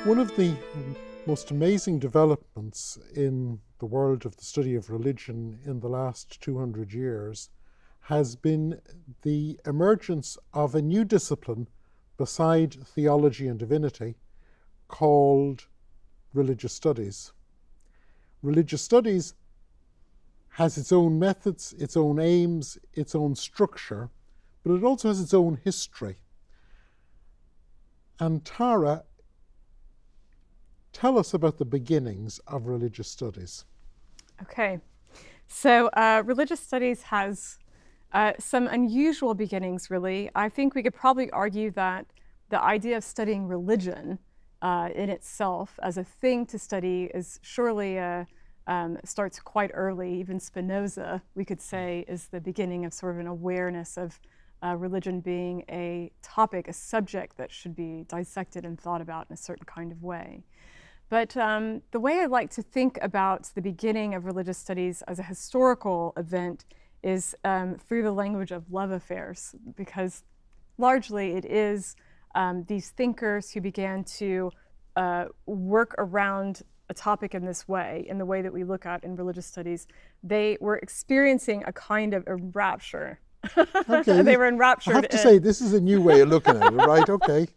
One of the most amazing developments in the world of the study of religion in the last 200 years has been the emergence of a new discipline beside theology and divinity called religious studies. Religious studies has its own methods, its own aims, its own structure, but it also has its own history. And Tarah, tell us about the beginnings of religious studies. Okay, so religious studies has some unusual beginnings, really. I think we could probably argue that the idea of studying religion in itself as a thing to study is surely starts quite early. Even Spinoza, we could say, is the beginning of sort of an awareness of religion being a topic, a subject that should be dissected and thought about in a certain kind of way. But the way I like to think about the beginning of religious studies as a historical event is through the language of love affairs, because largely it is these thinkers who began to work around a topic in this way, in the way that we look at in religious studies. They were experiencing a kind of a rapture. Okay. They were enraptured. I have to say, this is a new way of looking at it, right? Okay.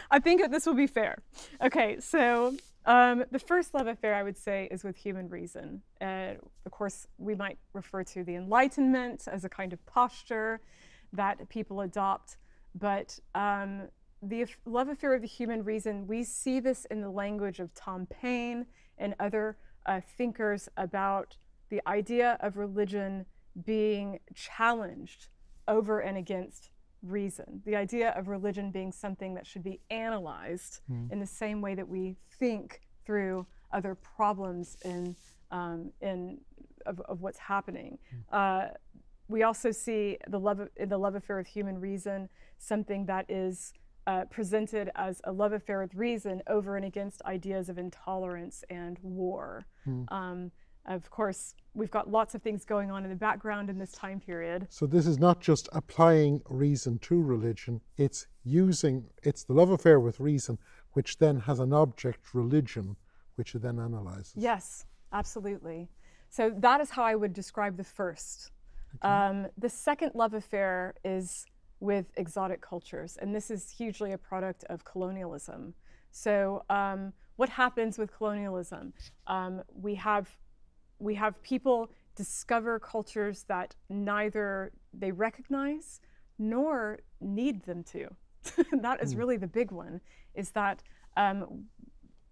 I think that this will be fair. Okay, so the first love affair, I would say, is with human reason. Of course, we might refer to the Enlightenment as a kind of posture that people adopt, but the love affair of the human reason, we see this in the language of Tom Paine and other thinkers about the idea of religion being challenged over and against reason. The idea of religion being something that should be analyzed in the same way that we think through other problems of what's happening. We also see in the love affair of human reason something that is presented as a love affair with reason over and against ideas of intolerance and war. Of course, we've got lots of things going on in the background in this time period. So this is not just applying reason to religion, it's the love affair with reason, which then has an object, religion, which it then analyzes. Yes, absolutely. So that is how I would describe the first. Okay. The second love affair is with exotic cultures, and this is hugely a product of colonialism. So what happens with colonialism? We have people discover cultures that neither they recognize nor need them to. That is really the big one, is that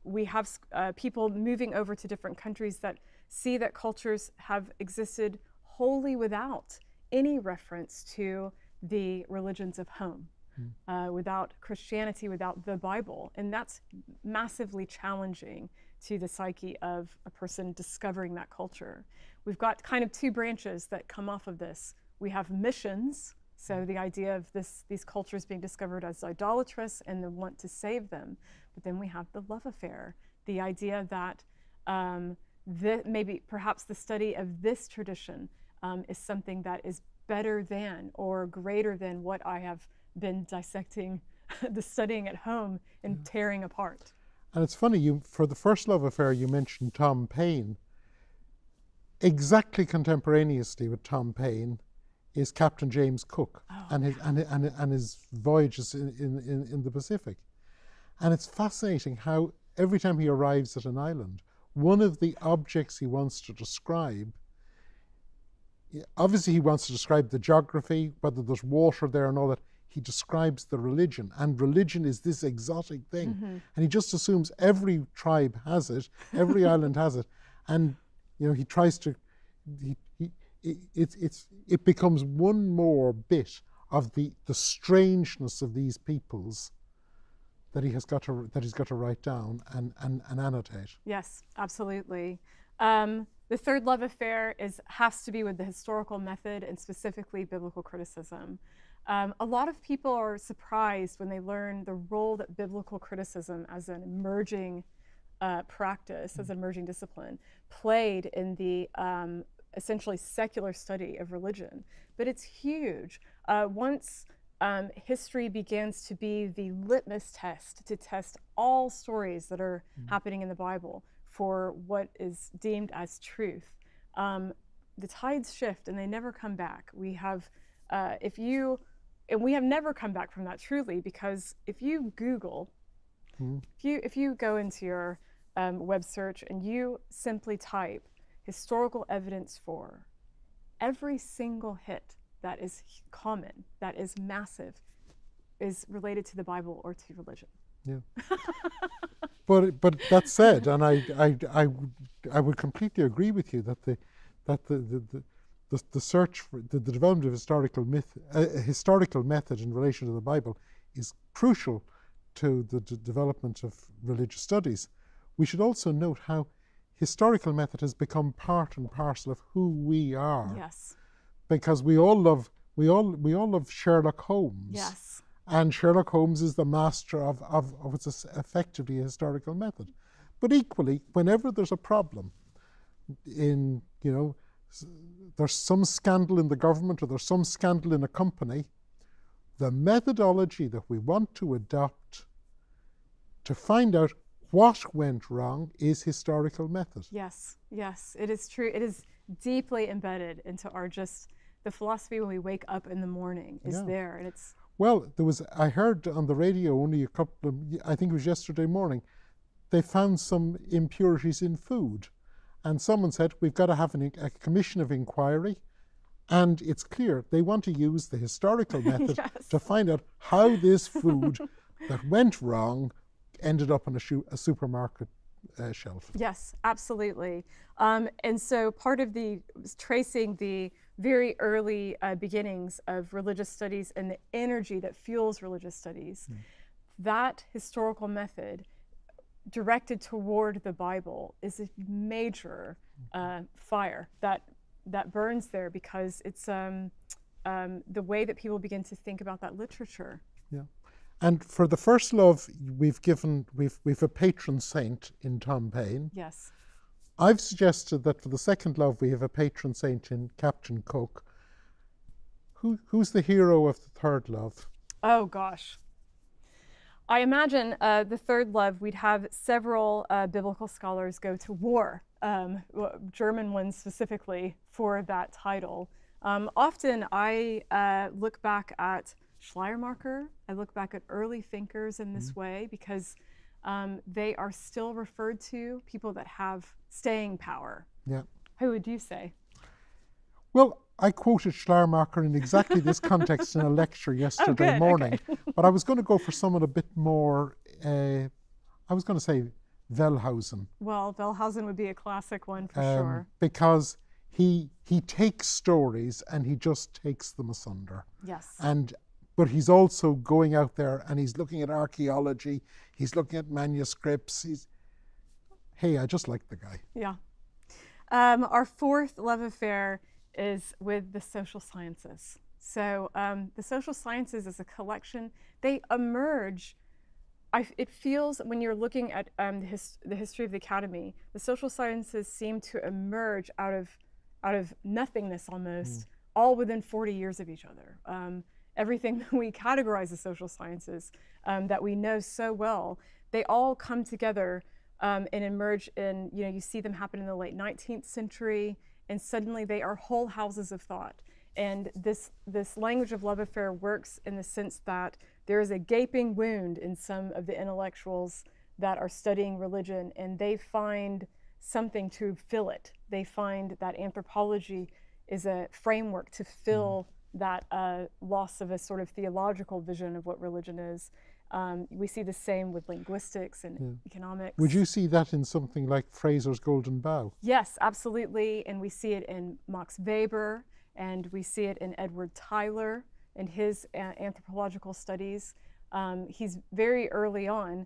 we have people moving over to different countries that see that cultures have existed wholly without any reference to the religions of home, without Christianity, without the Bible. And that's massively challenging to the psyche of a person discovering that culture. We've got kind of two branches that come off of this. We have missions, so the idea of these cultures being discovered as idolatrous and the want to save them. But then we have the love affair, the idea that maybe perhaps the study of this tradition is something that is better than or greater than what I have been dissecting, the studying at home and tearing apart. And it's funny, for the first love affair, you mentioned Tom Paine. Exactly contemporaneously with Tom Paine is Captain James Cook and his voyages in the Pacific. And it's fascinating how every time he arrives at an island, one of the objects he wants to describe, obviously he wants to describe the geography, whether there's water there and all that. He describes the religion, and religion is this exotic thing. And he just assumes every tribe has it, every island has it. And he tries to, it becomes one more bit of the strangeness of these peoples that he's got to write down and annotate. Yes, absolutely. The third love affair has to be with the historical method and specifically biblical criticism. A lot of people are surprised when they learn the role that biblical criticism as an emerging practice, as an emerging discipline, played in the essentially secular study of religion. But it's huge. Once history begins to be the litmus test to test all stories that are happening in the Bible for what is deemed as truth. The tides shift and they never come back. We have, and we have never come back from that truly, because if you Google, if you go into your web search and you simply type historical evidence for, every single hit that is common, that is massive, is related to the Bible or to religion. Yeah. But that said, and I would completely agree with you that the search for the development of historical method in relation to the Bible is crucial to the development of religious studies. We should also note how historical method has become part and parcel of who we are. Yes. Because we all love Sherlock Holmes. Yes. And Sherlock Holmes is the master of what's effectively a historical method. But equally, whenever there's a problem in, there's some scandal in the government or there's some scandal in a company, the methodology that we want to adopt to find out what went wrong is historical method. Yes, it is true. It is deeply embedded into the philosophy when we wake up in the morning is there, and it's... Well, I heard on the radio only I think it was yesterday morning, they found some impurities in food. And someone said, we've got to have a commission of inquiry. And it's clear they want to use the historical method to find out how this food that went wrong ended up on a supermarket shelf. Yes, absolutely. And so part of tracing the very early beginnings of religious studies and the energy that fuels religious studies, that historical method directed toward the Bible is a major fire that burns there, because it's the way that people begin to think about that literature. Yeah. And for the first love, we've a patron saint in Tom Paine. Yes. I've suggested that for the second love, we have a patron saint in Captain Cook. Who's the hero of the third love? Oh, gosh. I imagine the third love, we'd have several biblical scholars go to war, German ones specifically, for that title. Often I look back at Schleiermacher, I look back at early thinkers in this way, because they are still referred to people that have staying power. Yeah. Who would you say? Well, I quoted Schleiermacher in exactly this context in a lecture yesterday morning, but I was going to go for someone a bit more, I was going to say Wellhausen. Well, Wellhausen would be a classic one for sure. Because he takes stories and he just takes them asunder. Yes. But he's also going out there and he's looking at archaeology, he's looking at manuscripts. Hey, I just like the guy. Yeah. Our fourth love affair is with the social sciences. So the social sciences as a collection, they emerge. It feels when you're looking at the history of the academy, the social sciences seem to emerge out of nothingness almost, all within 40 years of each other. Everything that we categorize as social sciences that we know so well, they all come together and emerge in, you see them happen in the late 19th century, and suddenly they are whole houses of thought. And this language of love affair works in the sense that there is a gaping wound in some of the intellectuals that are studying religion, and they find something to fill it. They find that anthropology is a framework to fill that loss of a sort of theological vision of what religion is. We see the same with linguistics and economics. Would you see that in something like Fraser's Golden Bough? Yes, absolutely. And we see it in Max Weber, and we see it in Edward Tyler in his anthropological studies. He's very early on,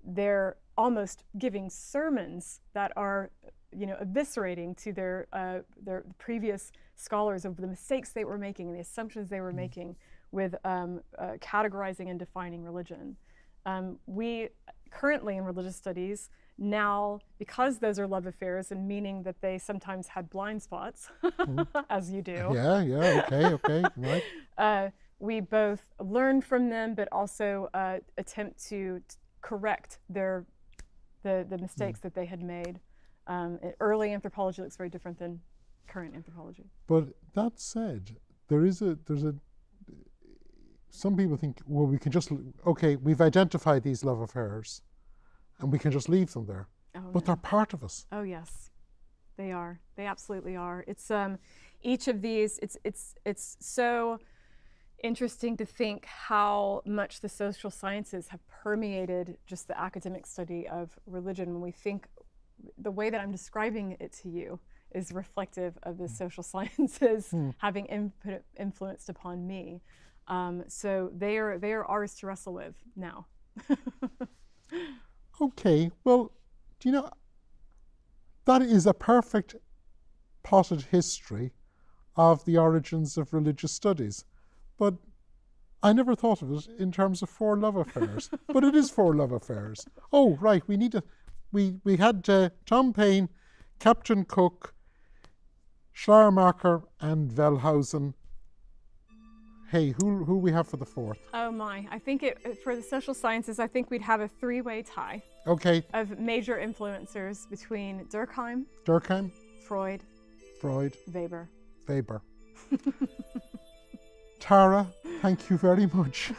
they're almost giving sermons that are eviscerating to their previous scholars of the mistakes they were making and the assumptions they were making with categorizing and defining religion. We currently in religious studies now, because those are love affairs, and meaning that they sometimes had blind spots, as you do. Yeah, okay, right. we both learn from them, but also attempt to correct the mistakes that they had made. Early anthropology looks very different than current anthropology. But that said, there's a some people think, well, we can just, okay, we've identified these love affairs and we can just leave them there. Oh, but no. they're part of us. Oh yes, they are. They absolutely are. It's each of these. It's so interesting to think how much the social sciences have permeated just the academic study of religion. When we think the way that I'm describing it to you is reflective of the social sciences having influenced upon me. So they are ours to wrestle with now. Okay, well, do you know, that is a perfect potted history of the origins of religious studies. But I never thought of it in terms of 4 love affairs. But it is 4 love affairs. Oh, right, we need to, we had Tom Paine, Captain Cook, Schleiermacher and Wellhausen. Hey, who we have for the 4th? Oh my, I think for the social sciences, I think we'd have a 3-way tie. Okay. Of major influencers between Durkheim, Freud, Weber. Tara, thank you very much.